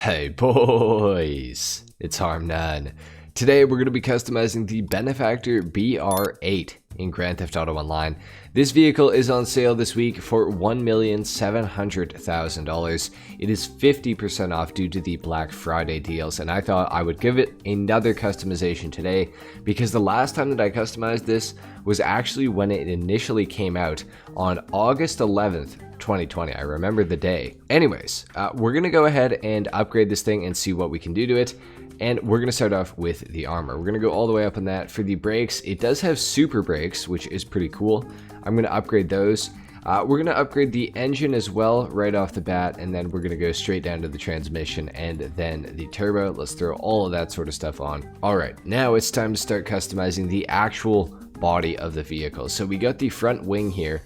Hey boys, it's HarmNone. Today we're going to be customizing the Benefactor BR8 in Grand Theft Auto Online. This vehicle is on sale this week for $1,700,000. It is 50% off due to the Black Friday deals, and I thought I would give it another customization today because the last time that I customized this was actually when it initially came out on August 11th, 2020. I remember the day. Anyways, we're gonna go ahead and upgrade this thing and see what we can do to it. And we're gonna start off with the armor. We're gonna go all the way up on that. For the brakes, it does have super brakes, which is pretty cool. I'm gonna upgrade those. We're gonna upgrade the engine as well right off the bat, and then we're gonna go straight down to the transmission and then the turbo. Let's throw all of that sort of stuff on. All right, now it's time to start customizing the actual body of the vehicle. So we got the front wing here.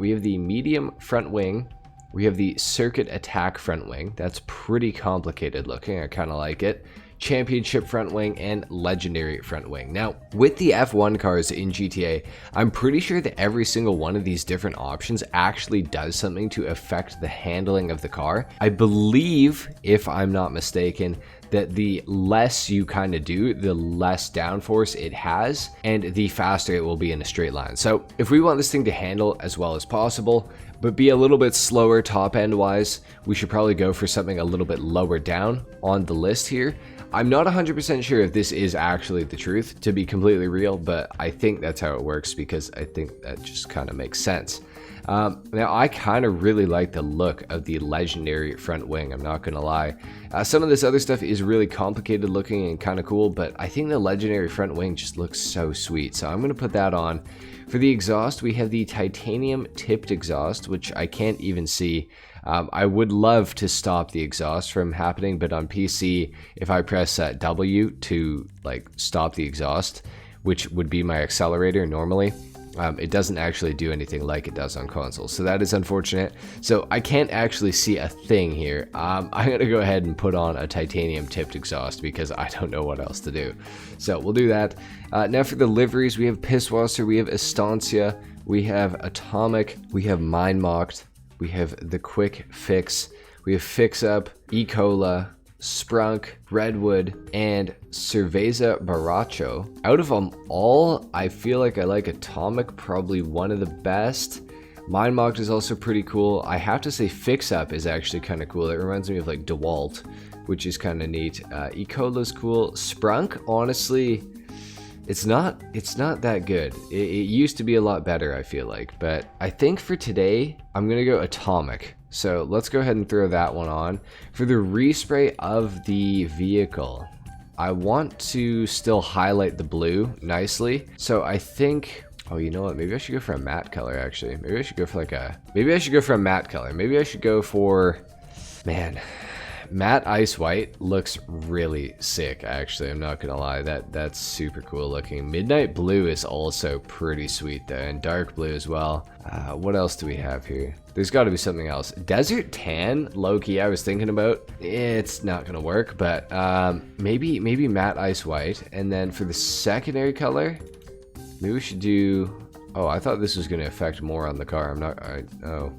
We have the medium front wing. We have the circuit attack front wing. That's pretty complicated looking. I kind of like it. Championship front wing and legendary front wing. Now, with the F1 cars in GTA, I'm pretty sure that every single one of these different options actually does something to affect the handling of the car. I believe, if I'm not mistaken, that the less you kind of do, the less downforce it has, and the faster it will be in a straight line. So if we want this thing to handle as well as possible, but be a little bit slower top end wise, we should probably go for something a little bit lower down on the list here. I'm not 100% sure if this is actually the truth, to be completely real, but I think that's how it works because I think that just kind of makes sense. Now, I kind of really like the look of the legendary front wing, I'm not gonna lie. Some of this other stuff is really complicated looking and kind of cool, but I think the legendary front wing just looks so sweet, so I'm gonna put that on. For the exhaust, we have the titanium tipped exhaust, which I can't even see. I would love to stop the exhaust from happening, but on PC, if I press W to like stop the exhaust, which would be my accelerator normally, it doesn't actually do anything like it does on console, so that is unfortunate. So I can't actually see a thing here. I'm gonna go ahead and put on a titanium tipped exhaust because I don't know what else to do. So we'll do that. Now for the liveries, we have Pisswasser, we have Estancia, we have Atomic, we have Mind Mocked, we have the Quick Fix, we have Fix Up, E-Cola, Sprunk, Redwood, and Cerveza Baracho. Out of them all, I feel like I like Atomic probably one of the best. Mind Mocked is also pretty cool. I have to say Fix Up is actually kind of cool. It reminds me of like DeWalt, which is kind of neat. E-Cola's cool. Sprunk, honestly, it's not that good. It used to be a lot better, I feel like, but I think for today, I'm gonna go Atomic. So let's go ahead and throw that one on. For the respray of the vehicle, I want to still highlight the blue nicely. So I think, oh, you know what? Maybe I should go for a matte color, actually. Maybe I should go for like a, maybe I should go for a matte color. Maybe I should go for, man, matte ice white looks really sick, actually. I'm not gonna lie, that's super cool looking. Midnight blue is also pretty sweet though, and dark blue as well. What else do we have here? There's got to be something else. Desert tan, low-key, I was thinking about. It's not gonna work, but maybe matte ice white. And then for the secondary color, maybe we should do, oh, I thought this was gonna affect more on the car. I'm not, oh,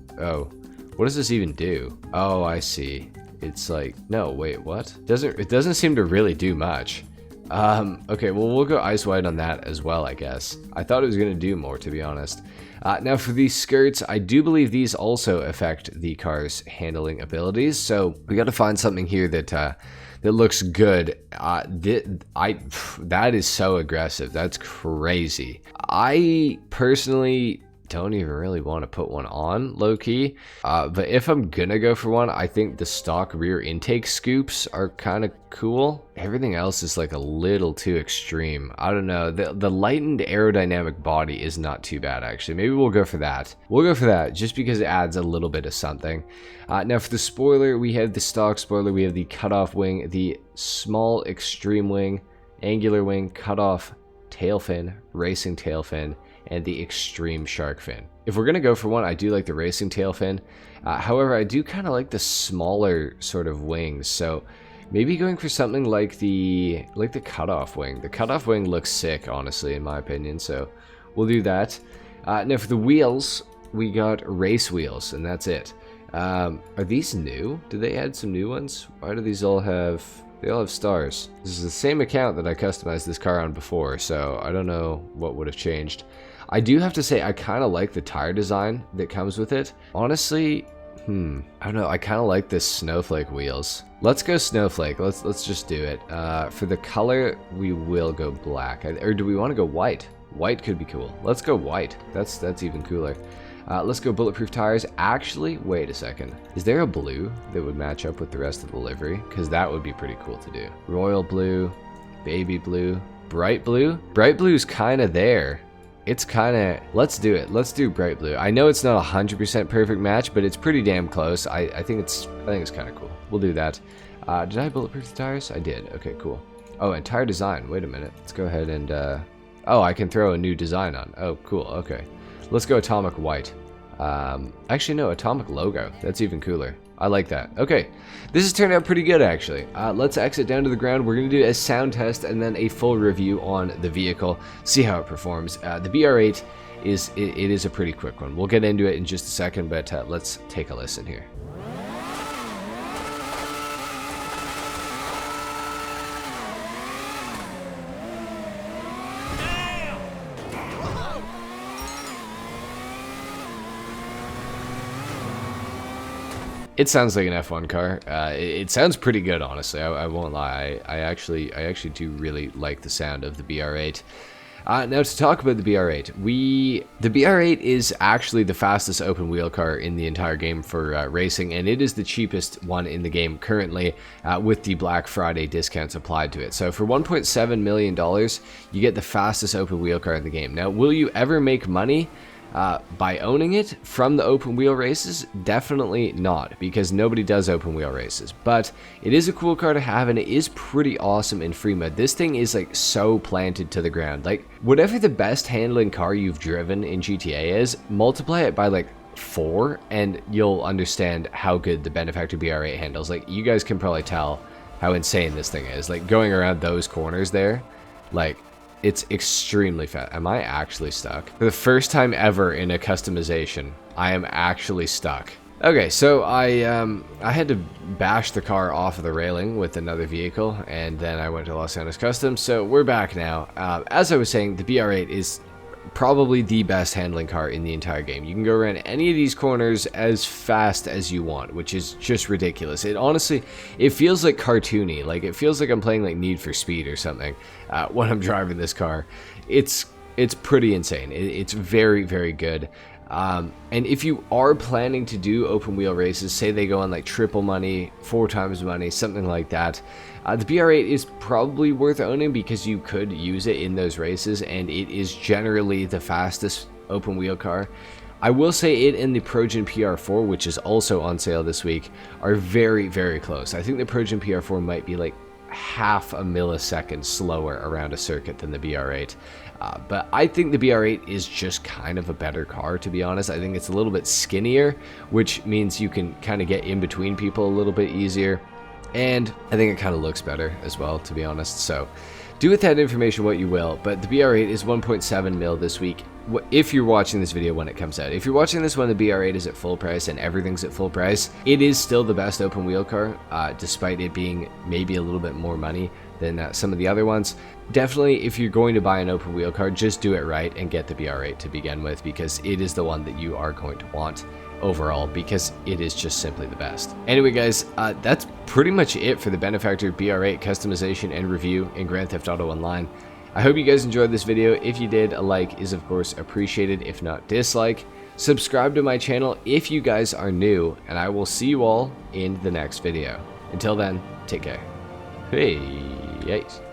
what does this even do? Oh, I see. It's like, no, wait, what? It doesn't seem to really do much. Okay, well, we'll go ice white on that as well, I guess. I thought it was gonna do more, to be honest. Now for these skirts, I do believe these also affect the car's handling abilities, so we got to find something here that that looks good. That is so aggressive. That's crazy. I personally don't even really want to put one on low-key, but if I'm gonna go for one, I think the stock rear intake scoops are kind of cool. Everything else is like a little too extreme. I don't know, the lightened aerodynamic body is not too bad, actually. Maybe we'll go for that. We'll go for that just because it adds a little bit of something. Now for the spoiler, we have the stock spoiler, we have the cutoff wing, the small extreme wing, angular wing, cutoff tail fin, racing tail fin, and the extreme shark fin. If we're gonna go for one, I do like the racing tail fin. However, I do kind of like the smaller sort of wings, so maybe going for something like the cutoff wing. The cutoff wing looks sick, honestly, in my opinion, so we'll do that. Now for the wheels, we got race wheels, and that's it. Are these new? Did they add some new ones? Why do these all have... They all have stars. This is the same account that I customized this car on before, so I don't know what would have changed. I do have to say I kind of like the tire design that comes with it. Honestly, I don't know. I kind of like this snowflake wheels. Let's go snowflake. Let's just do it. For the color, we will go black. Or do we want to go white? White could be cool. Let's go white. That's even cooler. Let's go bulletproof tires. Actually, wait a second. Is there a blue that would match up with the rest of the livery? Because that would be pretty cool to do. Royal blue, baby blue, bright blue. Bright blue is kind of there. It's kind of... Let's do it. Let's do bright blue. I know it's not a 100% perfect match, but it's pretty damn close. I think it's kind of cool. We'll do that. Did I bulletproof the tires? I did. Okay, cool. Oh, and tire design. Wait a minute. Let's go ahead and... Oh, I can throw a new design on. Oh, cool. Okay. Let's go atomic white. Actually, no, atomic logo. That's even cooler. I like that. Okay, this has turned out pretty good, actually. Let's exit down to the ground. We're going to do a sound test and then a full review on the vehicle, see how it performs. The BR8 is a pretty quick one. We'll get into it in just a second, but let's take a listen here. It sounds like an F1 car. It sounds pretty good, honestly. I won't lie. I actually do really like the sound of the BR8. Now to talk about the BR8, the BR8 is actually the fastest open wheel car in the entire game for racing, and it is the cheapest one in the game currently, with the Black Friday discounts applied to it. So for $1.7 million, you get the fastest open wheel car in the game. Now, will you ever make money by owning it from the open wheel races? Definitely not, because nobody does open wheel races, but it is a cool car to have, and it is pretty awesome in free mode. This thing is like so planted to the ground. Like, whatever the best handling car you've driven in GTA is, multiply it by like 4 and you'll understand how good the Benefactor BR8 handles. Like, you guys can probably tell how insane this thing is. Like, going around those corners there, like, it's extremely fast. Am I actually stuck? For the first time ever in a customization, I am actually stuck. Okay, so I had to bash the car off of the railing with another vehicle, and then I went to Los Santos Customs, so we're back now. As I was saying, the BR8 is probably the best handling car in the entire game. You can go around any of these corners as fast as you want, which is just ridiculous. It honestly, it feels like cartoony. Like, it feels like I'm playing like Need for Speed or something when I'm driving this car. It's pretty insane. It's very, very good. And if you are planning to do open wheel races, say they go on like triple money, 4 times money, something like that, the BR8 is probably worth owning because you could use it in those races, and it is generally the fastest open wheel car. I will say it and the Progen PR4, which is also on sale this week, are very, very close. I think the Progen PR4 might be like half a millisecond slower around a circuit than the BR8. But I think the BR8 is just kind of a better car, to be honest. I think it's a little bit skinnier, which means you can kind of get in between people a little bit easier. And I think it kind of looks better as well, to be honest. So do with that information what you will, but the BR8 is 1.7 mil this week. If you're watching this video when it comes out. If you're watching this when the BR8 is at full price and everything's at full price, it is still the best open wheel car, despite it being maybe a little bit more money than some of the other ones. Definitely, if you're going to buy an open wheel car, just do it right and get the BR8 to begin with, because it is the one that you are going to want overall, because it is just simply the best. Anyway guys, that's pretty much it for the Benefactor BR8 customization and review in Grand Theft Auto Online. I hope you guys enjoyed this video. If you did, a like is of course appreciated, if not dislike. Subscribe to my channel if you guys are new, and I will see you all in the next video. Until then, take care. Hey, yikes.